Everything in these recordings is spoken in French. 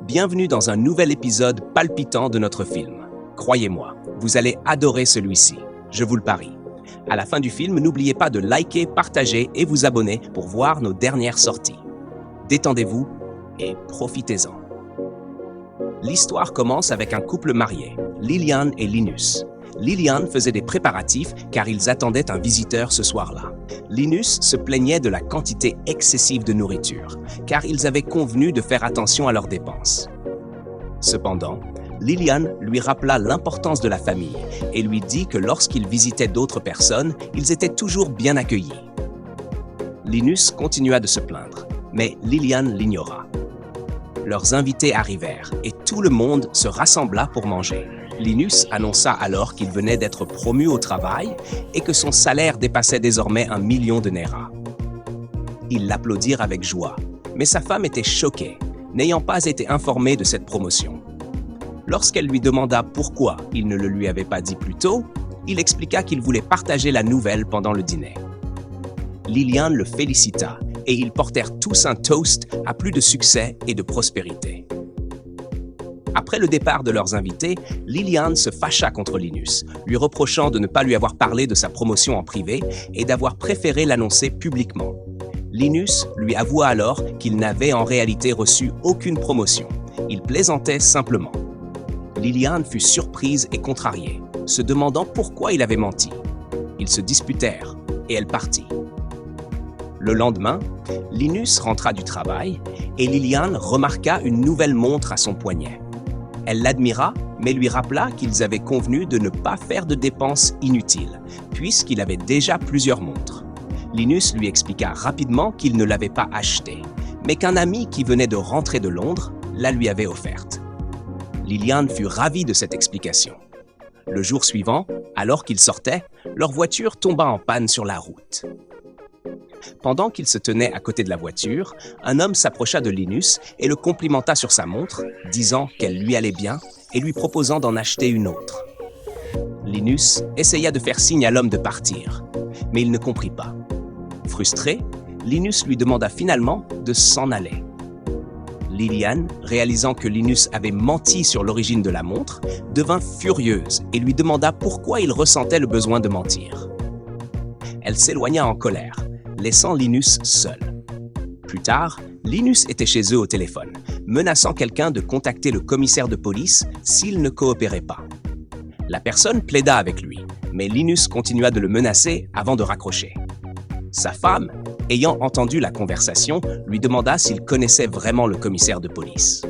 Bienvenue dans un nouvel épisode palpitant de notre film. Croyez-moi, vous allez adorer celui-ci, je vous le parie. À la fin du film, n'oubliez pas de liker, partager et vous abonner pour voir nos dernières sorties. Détendez-vous et profitez-en. L'histoire commence avec un couple marié, Lillian et Linus. Lillian faisait des préparatifs car ils attendaient un visiteur ce soir-là. Linus se plaignait de la quantité excessive de nourriture, car ils avaient convenu de faire attention à leurs dépenses. Cependant, Lillian lui rappela l'importance de la famille et lui dit que lorsqu'ils visitaient d'autres personnes, ils étaient toujours bien accueillis. Linus continua de se plaindre, mais Lillian l'ignora. Leurs invités arrivèrent et tout le monde se rassembla pour manger. Linus annonça alors qu'il venait d'être promu au travail et que son salaire dépassait désormais 1 million de Naira. Ils l'applaudirent avec joie, mais sa femme était choquée, n'ayant pas été informée de cette promotion. Lorsqu'elle lui demanda pourquoi il ne le lui avait pas dit plus tôt, il expliqua qu'il voulait partager la nouvelle pendant le dîner. Lillian le félicita et ils portèrent tous un toast à plus de succès et de prospérité. Après le départ de leurs invités, Lillian se fâcha contre Linus, lui reprochant de ne pas lui avoir parlé de sa promotion en privé et d'avoir préféré l'annoncer publiquement. Linus lui avoua alors qu'il n'avait en réalité reçu aucune promotion. Il plaisantait simplement. Lillian fut surprise et contrariée, se demandant pourquoi il avait menti. Ils se disputèrent et elle partit. Le lendemain, Linus rentra du travail et Lillian remarqua une nouvelle montre à son poignet. Elle l'admira, mais lui rappela qu'ils avaient convenu de ne pas faire de dépenses inutiles, puisqu'il avait déjà plusieurs montres. Linus lui expliqua rapidement qu'il ne l'avait pas achetée, mais qu'un ami qui venait de rentrer de Londres la lui avait offerte. Lillian fut ravie de cette explication. Le jour suivant, alors qu'ils sortaient, leur voiture tomba en panne sur la route. Pendant qu'il se tenait à côté de la voiture, un homme s'approcha de Linus et le complimenta sur sa montre, disant qu'elle lui allait bien et lui proposant d'en acheter une autre. Linus essaya de faire signe à l'homme de partir, mais il ne comprit pas. Frustré, Linus lui demanda finalement de s'en aller. Lillian, réalisant que Linus avait menti sur l'origine de la montre, devint furieuse et lui demanda pourquoi il ressentait le besoin de mentir. Elle s'éloigna en colère, laissant Linus seul. Plus tard, Linus était chez eux au téléphone, menaçant quelqu'un de contacter le commissaire de police s'il ne coopérait pas. La personne plaida avec lui, mais Linus continua de le menacer avant de raccrocher. Sa femme, ayant entendu la conversation, lui demanda s'il connaissait vraiment le commissaire de police.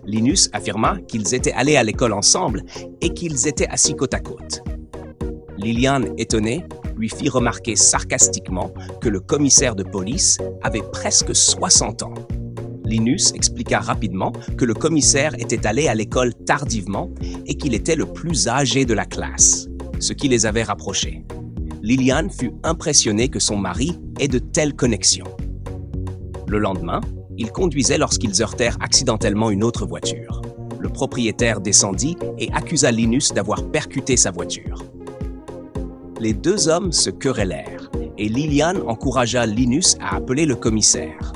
Linus affirma qu'ils étaient allés à l'école ensemble et qu'ils étaient assis côte à côte. Lillian, étonnée, lui fit remarquer sarcastiquement que le commissaire de police avait presque 60 ans. Linus expliqua rapidement que le commissaire était allé à l'école tardivement et qu'il était le plus âgé de la classe, ce qui les avait rapprochés. Lillian fut impressionnée que son mari ait de telles connexions. Le lendemain, ils conduisaient lorsqu'ils heurtèrent accidentellement une autre voiture. Le propriétaire descendit et accusa Linus d'avoir percuté sa voiture. Les deux hommes se querellèrent et Lillian encouragea Linus à appeler le commissaire.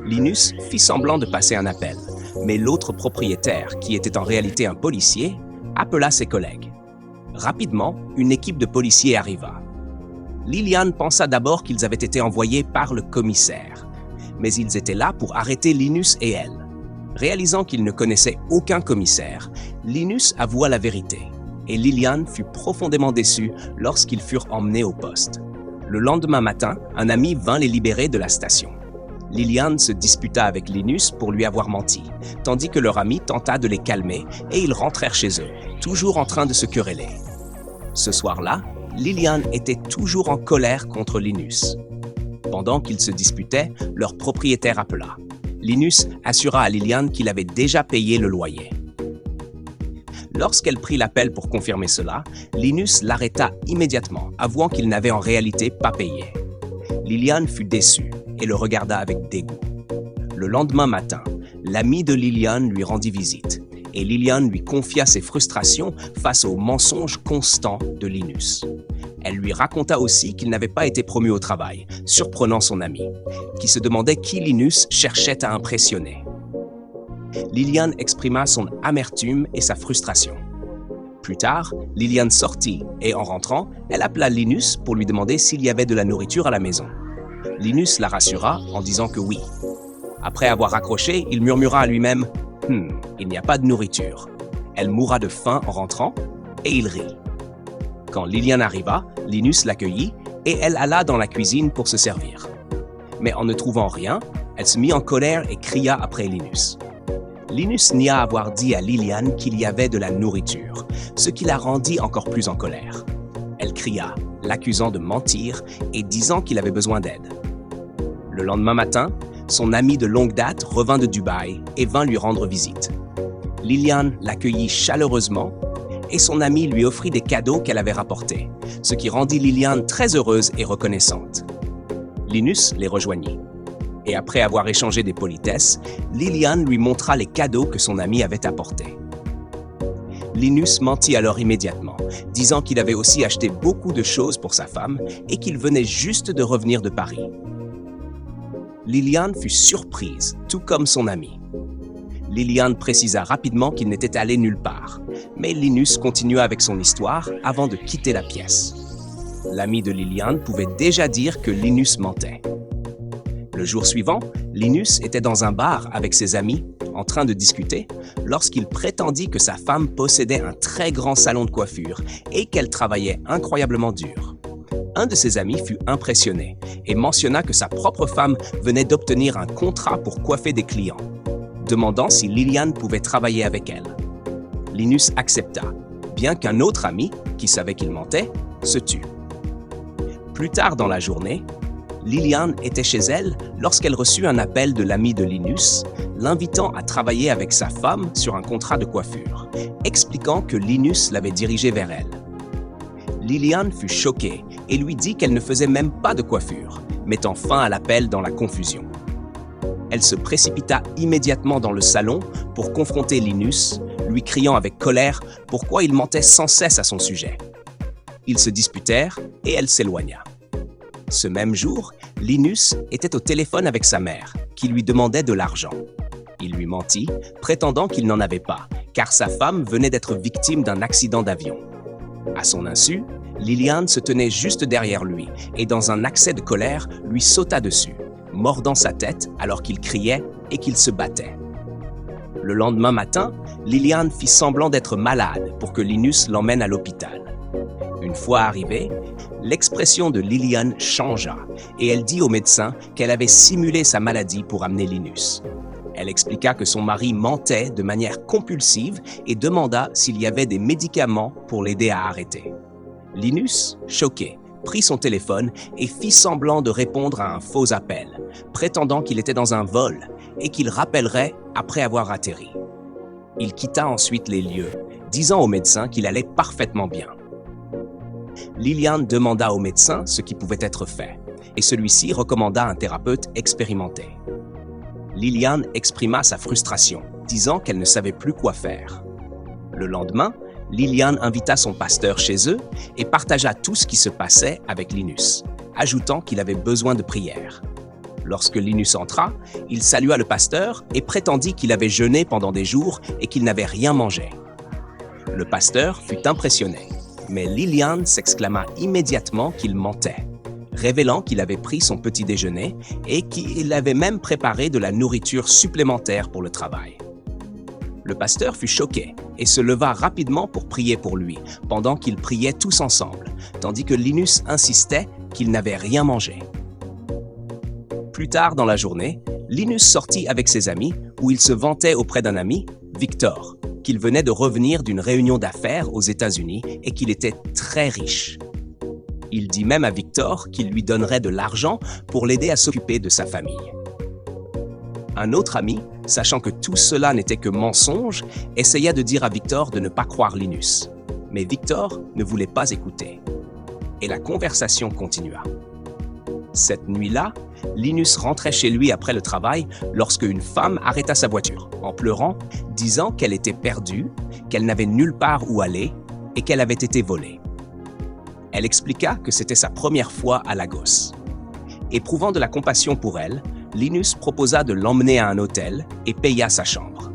Linus fit semblant de passer un appel, mais l'autre propriétaire, qui était en réalité un policier, appela ses collègues. Rapidement, une équipe de policiers arriva. Lillian pensa d'abord qu'ils avaient été envoyés par le commissaire, mais ils étaient là pour arrêter Linus et elle. Réalisant qu'il ne connaissait aucun commissaire, Linus avoua la vérité. Et Lillian fut profondément déçue lorsqu'ils furent emmenés au poste. Le lendemain matin, un ami vint les libérer de la station. Lillian se disputa avec Linus pour lui avoir menti, tandis que leur ami tenta de les calmer et ils rentrèrent chez eux, toujours en train de se quereller. Ce soir-là, Lillian était toujours en colère contre Linus. Pendant qu'ils se disputaient, leur propriétaire appela. Linus assura à Lillian qu'il avait déjà payé le loyer. Lorsqu'elle prit l'appel pour confirmer cela, Linus l'arrêta immédiatement, avouant qu'il n'avait en réalité pas payé. Lillian fut déçue et le regarda avec dégoût. Le lendemain matin, l'ami de Lillian lui rendit visite et Lillian lui confia ses frustrations face aux mensonges constants de Linus. Elle lui raconta aussi qu'il n'avait pas été promu au travail, surprenant son ami, qui se demandait qui Linus cherchait à impressionner. Liliane exprima son amertume et sa frustration. Plus tard, Liliane sortit et en rentrant, elle appela Linus pour lui demander s'il y avait de la nourriture à la maison. Linus la rassura en disant que oui. Après avoir raccroché, il murmura à lui-même « il n'y a pas de nourriture. Elle mourra de faim en rentrant » et il rit. Quand Liliane arriva, Linus l'accueillit et elle alla dans la cuisine pour se servir. Mais en ne trouvant rien, elle se mit en colère et cria après Linus. Linus nia avoir dit à Liliane qu'il y avait de la nourriture, ce qui la rendit encore plus en colère. Elle cria, l'accusant de mentir et disant qu'il avait besoin d'aide. Le lendemain matin, son ami de longue date revint de Dubaï et vint lui rendre visite. Liliane l'accueillit chaleureusement et son ami lui offrit des cadeaux qu'elle avait rapportés, ce qui rendit Liliane très heureuse et reconnaissante. Linus les rejoignit. Et après avoir échangé des politesses, Liliane lui montra les cadeaux que son ami avait apportés. Linus mentit alors immédiatement, disant qu'il avait aussi acheté beaucoup de choses pour sa femme et qu'il venait juste de revenir de Paris. Liliane fut surprise, tout comme son ami. Liliane précisa rapidement qu'il n'était allé nulle part, mais Linus continua avec son histoire avant de quitter la pièce. L'ami de Liliane pouvait déjà dire que Linus mentait. Le jour suivant, Linus était dans un bar avec ses amis, en train de discuter, lorsqu'il prétendit que sa femme possédait un très grand salon de coiffure et qu'elle travaillait incroyablement dur. Un de ses amis fut impressionné et mentionna que sa propre femme venait d'obtenir un contrat pour coiffer des clients, demandant si Liliane pouvait travailler avec elle. Linus accepta, bien qu'un autre ami, qui savait qu'il mentait, se tut. Plus tard dans la journée, Liliane était chez elle lorsqu'elle reçut un appel de l'ami de Linus, l'invitant à travailler avec sa femme sur un contrat de coiffure, expliquant que Linus l'avait dirigée vers elle. Liliane fut choquée et lui dit qu'elle ne faisait même pas de coiffure, mettant fin à l'appel dans la confusion. Elle se précipita immédiatement dans le salon pour confronter Linus, lui criant avec colère pourquoi il mentait sans cesse à son sujet. Ils se disputèrent et elle s'éloigna. Ce même jour, Linus était au téléphone avec sa mère, qui lui demandait de l'argent. Il lui mentit, prétendant qu'il n'en avait pas, car sa femme venait d'être victime d'un accident d'avion. À son insu, Liliane se tenait juste derrière lui et dans un accès de colère, lui sauta dessus, mordant sa tête alors qu'il criait et qu'il se battait. Le lendemain matin, Liliane fit semblant d'être malade pour que Linus l'emmène à l'hôpital. Une fois arrivée, l'expression de Liliane changea et elle dit au médecin qu'elle avait simulé sa maladie pour amener Linus. Elle expliqua que son mari mentait de manière compulsive et demanda s'il y avait des médicaments pour l'aider à arrêter. Linus, choqué, prit son téléphone et fit semblant de répondre à un faux appel, prétendant qu'il était dans un vol et qu'il rappellerait après avoir atterri. Il quitta ensuite les lieux, disant au médecin qu'il allait parfaitement bien. Liliane demanda au médecin ce qui pouvait être fait, et celui-ci recommanda un thérapeute expérimenté. Liliane exprima sa frustration, disant qu'elle ne savait plus quoi faire. Le lendemain, Liliane invita son pasteur chez eux et partagea tout ce qui se passait avec Linus, ajoutant qu'il avait besoin de prière. Lorsque Linus entra, il salua le pasteur et prétendit qu'il avait jeûné pendant des jours et qu'il n'avait rien mangé. Le pasteur fut impressionné, mais Liliane s'exclama immédiatement qu'il mentait, révélant qu'il avait pris son petit déjeuner et qu'il avait même préparé de la nourriture supplémentaire pour le travail. Le pasteur fut choqué et se leva rapidement pour prier pour lui, pendant qu'ils priaient tous ensemble, tandis que Linus insistait qu'il n'avait rien mangé. Plus tard dans la journée, Linus sortit avec ses amis où il se vantait auprès d'un ami, Victor, qu'il venait de revenir d'une réunion d'affaires aux États-Unis et qu'il était très riche. Il dit même à Victor qu'il lui donnerait de l'argent pour l'aider à s'occuper de sa famille. Un autre ami, sachant que tout cela n'était que mensonge, essaya de dire à Victor de ne pas croire Linus. Mais Victor ne voulait pas écouter. Et la conversation continua. Cette nuit-là, Linus rentrait chez lui après le travail lorsque une femme arrêta sa voiture, en pleurant, disant qu'elle était perdue, qu'elle n'avait nulle part où aller et qu'elle avait été volée. Elle expliqua que c'était sa première fois à Lagos. Éprouvant de la compassion pour elle, Linus proposa de l'emmener à un hôtel et paya sa chambre.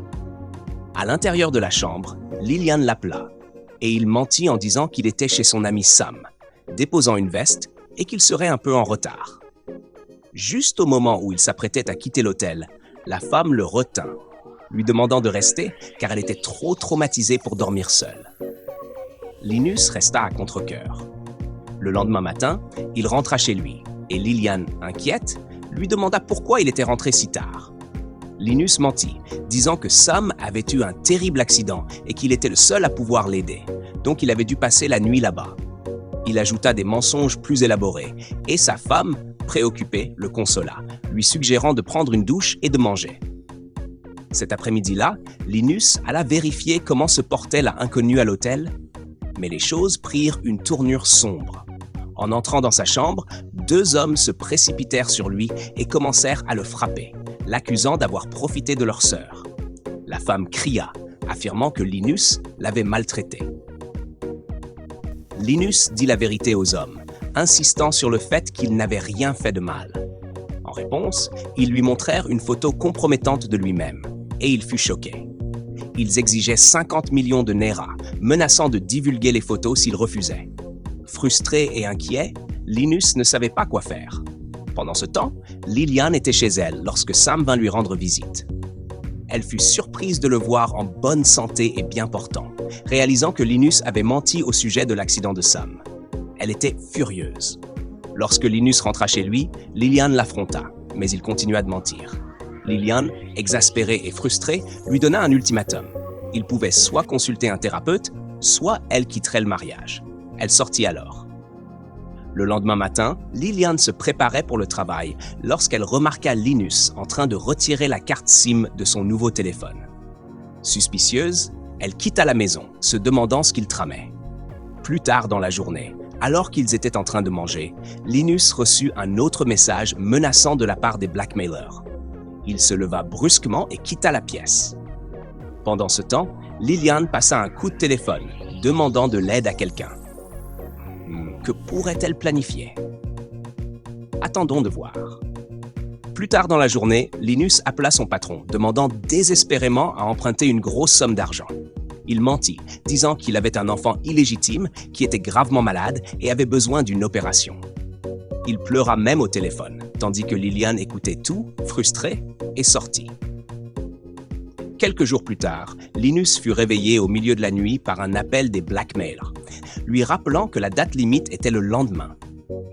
À l'intérieur de la chambre, Lillian l'appela et il mentit en disant qu'il était chez son ami Sam, déposant une veste et qu'il serait un peu en retard. Juste au moment où il s'apprêtait à quitter l'hôtel, la femme le retint, lui demandant de rester car elle était trop traumatisée pour dormir seule. Linus resta à contre-cœur. Le lendemain matin, il rentra chez lui et Lillian, inquiète, lui demanda pourquoi il était rentré si tard. Linus mentit, disant que Sam avait eu un terrible accident et qu'il était le seul à pouvoir l'aider, donc il avait dû passer la nuit là-bas. Il ajouta des mensonges plus élaborés et sa femme, préoccupée, le consola, lui suggérant de prendre une douche et de manger. Cet après-midi-là, Linus alla vérifier comment se portait la inconnue à l'hôtel, mais les choses prirent une tournure sombre. En entrant dans sa chambre, 2 hommes se précipitèrent sur lui et commencèrent à le frapper, l'accusant d'avoir profité de leur sœur. La femme cria, affirmant que Linus l'avait maltraité. Linus dit la vérité aux hommes, insistant sur le fait qu'il n'avait rien fait de mal. En réponse, ils lui montrèrent une photo compromettante de lui-même, et il fut choqué. Ils exigeaient 50 millions de Naira, menaçant de divulguer les photos s'il refusait. Frustré et inquiet, Linus ne savait pas quoi faire. Pendant ce temps, Lillian était chez elle lorsque Sam vint lui rendre visite. Elle fut surprise de le voir en bonne santé et bien portant, réalisant que Linus avait menti au sujet de l'accident de Sam. Elle était furieuse. Lorsque Linus rentra chez lui, Lillian l'affronta, mais il continua de mentir. Lillian, exaspérée et frustrée, lui donna un ultimatum. Il pouvait soit consulter un thérapeute, soit elle quitterait le mariage. Elle sortit alors. Le lendemain matin, Lillian se préparait pour le travail lorsqu'elle remarqua Linus en train de retirer la carte SIM de son nouveau téléphone. Suspicieuse, elle quitta la maison, se demandant ce qu'il tramait. Plus tard dans la journée, alors qu'ils étaient en train de manger, Linus reçut un autre message menaçant de la part des blackmailers. Il se leva brusquement et quitta la pièce. Pendant ce temps, Lillian passa un coup de téléphone, demandant de l'aide à quelqu'un. Que pourrait-elle planifier? Attendons de voir. Plus tard dans la journée, Linus appela son patron, demandant désespérément à emprunter une grosse somme d'argent. Il mentit, disant qu'il avait un enfant illégitime qui était gravement malade et avait besoin d'une opération. Il pleura même au téléphone, tandis que Lillian écoutait tout, frustrée, et sortit. Quelques jours plus tard, Linus fut réveillé au milieu de la nuit par un appel des blackmailers, lui rappelant que la date limite était le lendemain.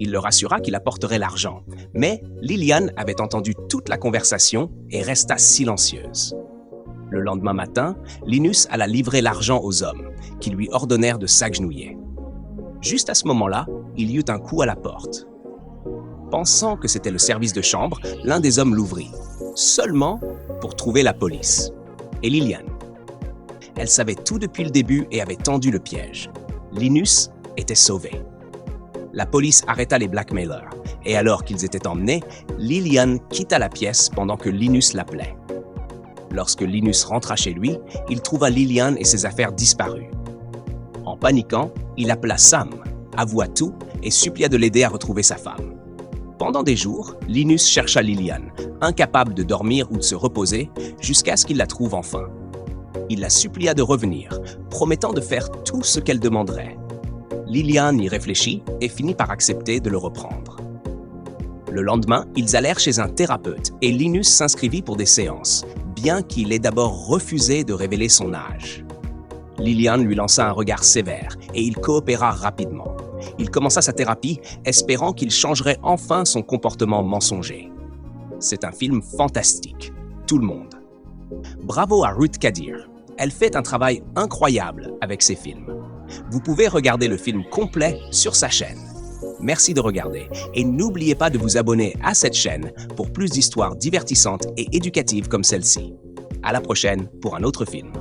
Il leur assura qu'il apporterait l'argent, mais Lillian avait entendu toute la conversation et resta silencieuse. Le lendemain matin, Linus alla livrer l'argent aux hommes, qui lui ordonnèrent de s'agenouiller. Juste à ce moment-là, il y eut un coup à la porte. Pensant que c'était le service de chambre, l'un des hommes l'ouvrit, seulement pour trouver la police. Et Lillian. Elle savait tout depuis le début et avait tendu le piège. Linus était sauvé. La police arrêta les blackmailers, et alors qu'ils étaient emmenés, Lillian quitta la pièce pendant que Linus l'appelait. Lorsque Linus rentra chez lui, il trouva Lillian et ses affaires disparues. En paniquant, il appela Sam, avoua tout et supplia de l'aider à retrouver sa femme. Pendant des jours, Linus chercha Lillian, incapable de dormir ou de se reposer, jusqu'à ce qu'il la trouve enfin. Il la supplia de revenir, promettant de faire tout ce qu'elle demanderait. Lillian y réfléchit et finit par accepter de le reprendre. Le lendemain, ils allèrent chez un thérapeute et Linus s'inscrivit pour des séances, bien qu'il ait d'abord refusé de révéler son âge. Lillian lui lança un regard sévère et il coopéra rapidement. Il commença sa thérapie, espérant qu'il changerait enfin son comportement mensonger. C'est un film fantastique, tout le monde. Bravo à Ruth Kadir. Elle fait un travail incroyable avec ses films. Vous pouvez regarder le film complet sur sa chaîne. Merci de regarder et n'oubliez pas de vous abonner à cette chaîne pour plus d'histoires divertissantes et éducatives comme celle-ci. À la prochaine pour un autre film.